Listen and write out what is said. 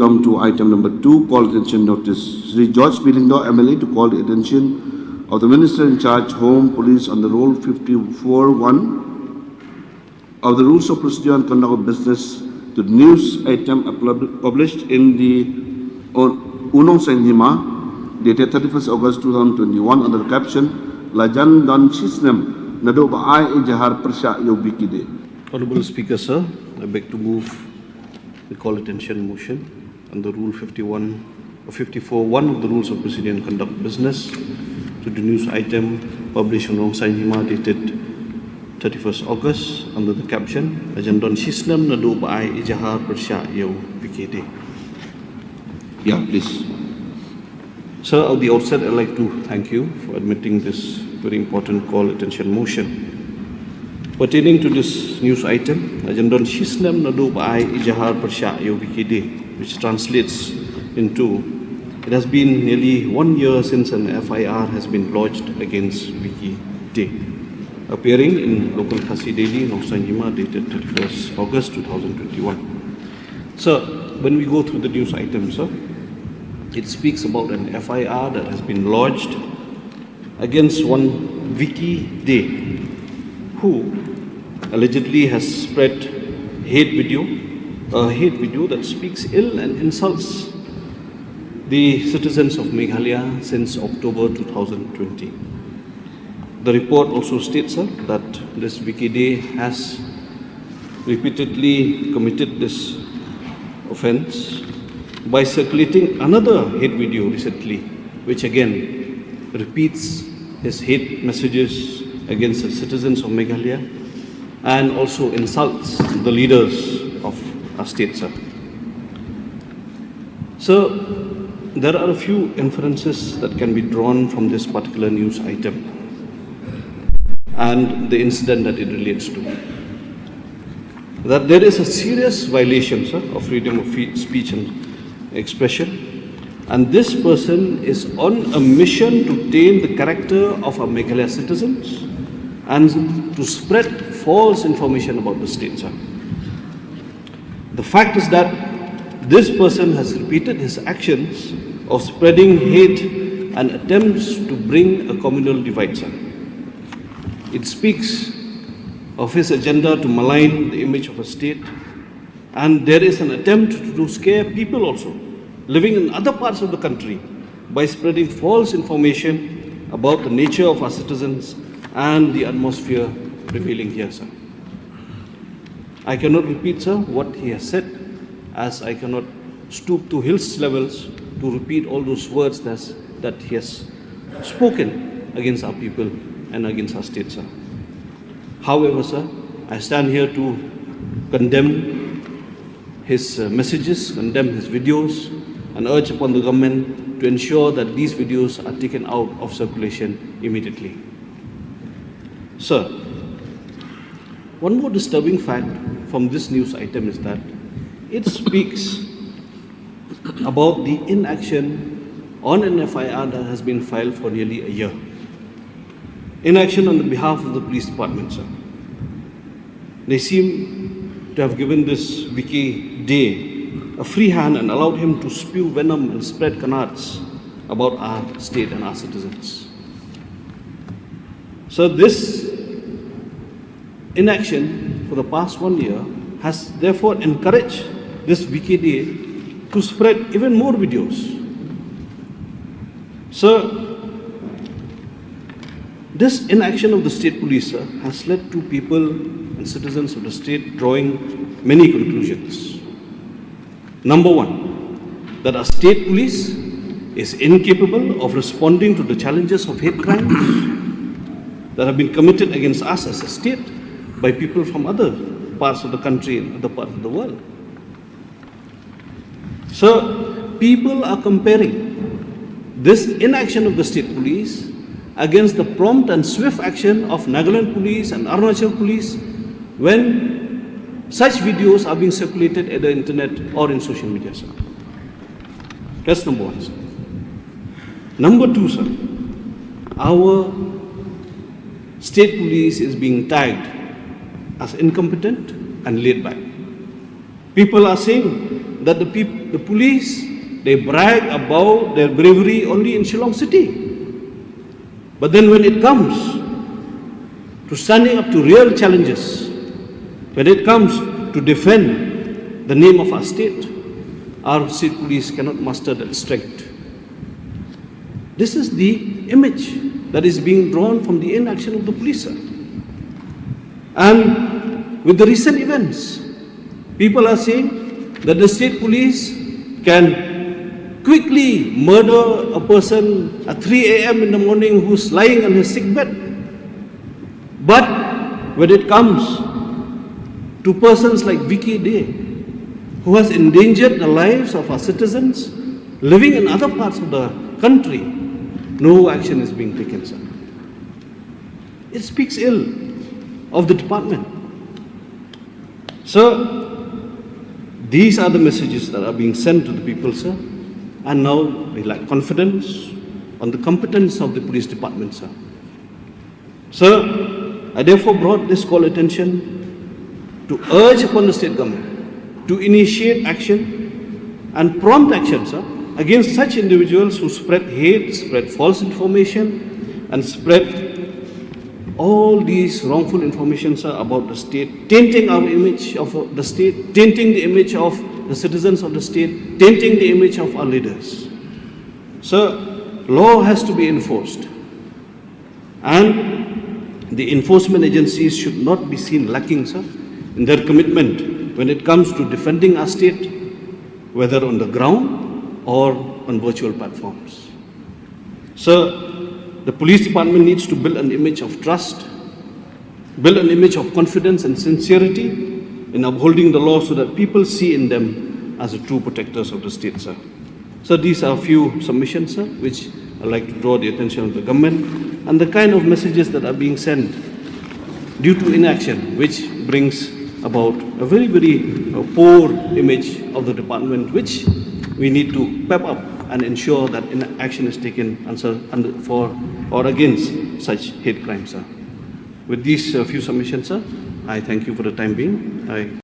Come to item number 2, call attention notice. Sri George Bilindo, MLA, to call the attention of the Minister in charge, Home Police, on the Rule 54(1) of the Rules of Procedure and Conduct of Business to the news item published in the Unong Sainhima, dated 31st August 2021, under the caption, Lajan dan shisnem, nado baai ijahar persya ïoh Vicky Dey. Honorable Speaker, sir, I beg to move the call attention motion under Rule 51 or 54(1) of the Rules of Procedure and Conduct Business to the news item published on Unong Sainhima dated 31st August under the caption, Lajan shisnem nado baai ijahar persya ïoh Vicky Dey. Yeah, please. Sir, at the outset, I'd like to thank you for admitting this very important call attention motion. Pertaining to this news item, Lajan shisnem nado baai ijahar persya ïoh Vicky Dey, which translates into, it has been nearly 1 year since an FIR has been lodged against Vicky Dey, appearing in local Khasi Daily, Unong Sainhima, dated 31st August 2021. Sir, when we go through the news item, sir, it speaks about an FIR that has been lodged against one Vicky Dey, who allegedly has spread a hate video that speaks ill and insults the citizens of Meghalaya since October 2020. The report also states, sir, that this Vicky Dey has repeatedly committed this offence by circulating another hate video recently, which again repeats his hate messages against the citizens of Meghalaya and also insults the leaders of our state, sir. So, there are a few inferences that can be drawn from this particular news item and the incident that it relates to. That there is a serious violation, sir, of freedom of speech and expression, and this person is on a mission to taint the character of our Meghalaya citizens and to spread false information about the state, sir. The fact is that this person has repeated his actions of spreading hate and attempts to bring a communal divide, sir. It speaks of his agenda to malign the image of a state, and there is an attempt to scare people also living in other parts of the country by spreading false information about the nature of our citizens and the atmosphere prevailing here, sir. I cannot repeat, sir, what he has said, as I cannot stoop to his levels to repeat all those words that he has spoken against our people and against our state, sir. However, sir, I stand here to condemn his messages, condemn his videos, and urge upon the government to ensure that these videos are taken out of circulation immediately. Sir, one more disturbing fact from this news item is that it speaks about the inaction on an FIR that has been filed for nearly a year. Inaction on the behalf of the police department, sir. They seem to have given this Vicky Dey a free hand and allowed him to spew venom and spread canards about our state and our citizens. So this inaction for the past 1 year has therefore encouraged this Vicky Dey to spread even more videos. So this inaction of the state police, sir, has led to people and citizens of the state drawing many conclusions. Number one, that our state police is incapable of responding to the challenges of hate crimes that have been committed against us as a state by people from other parts of the country and other parts of the world. So, people are comparing this inaction of the state police against the prompt and swift action of Nagaland police and Arunachal police when such videos are being circulated at the internet or in social media, sir. That's number one, sir. Number two, sir, our state police is being tagged as incompetent and laid back. People are saying that the police, they brag about their bravery only in Shillong city. But then when it comes to standing up to real challenges, when it comes to defend the name of our state police cannot muster that strength. This is the image that is being drawn from the inaction of the police, sir. And with the recent events, people are saying that the state police can quickly murder a person at 3 a.m. in the morning who's lying on his sick bed. But when it comes to persons like Vicky Dey, who has endangered the lives of our citizens living in other parts of the country, no action is being taken, sir. It speaks ill of the department. Sir, these are the messages that are being sent to the people, sir. And now they lack confidence on the competence of the police department, sir. Sir, I therefore brought this call attention to urge upon the state government to initiate action and prompt action, sir, against such individuals who spread hate, spread false information, and spread all these wrongful information, sir, about the state, tainting our image of the state, tainting the image of the citizens of the state, tainting the image of our leaders. Sir, law has to be enforced, and the enforcement agencies should not be seen lacking, sir, in their commitment when it comes to defending our state, whether on the ground or on virtual platforms. Sir, the police department needs to build an image of trust, build an image of confidence and sincerity in upholding the law so that people see in them as the true protectors of the state, sir. So these are a few submissions, sir, which I'd like to draw the attention of the government and the kind of messages that are being sent due to inaction, which brings about a very, very poor image of the department, which we need to pep up and ensure that action is taken for or against such hate crimes, sir. With these few submissions, sir, I thank you for the time being.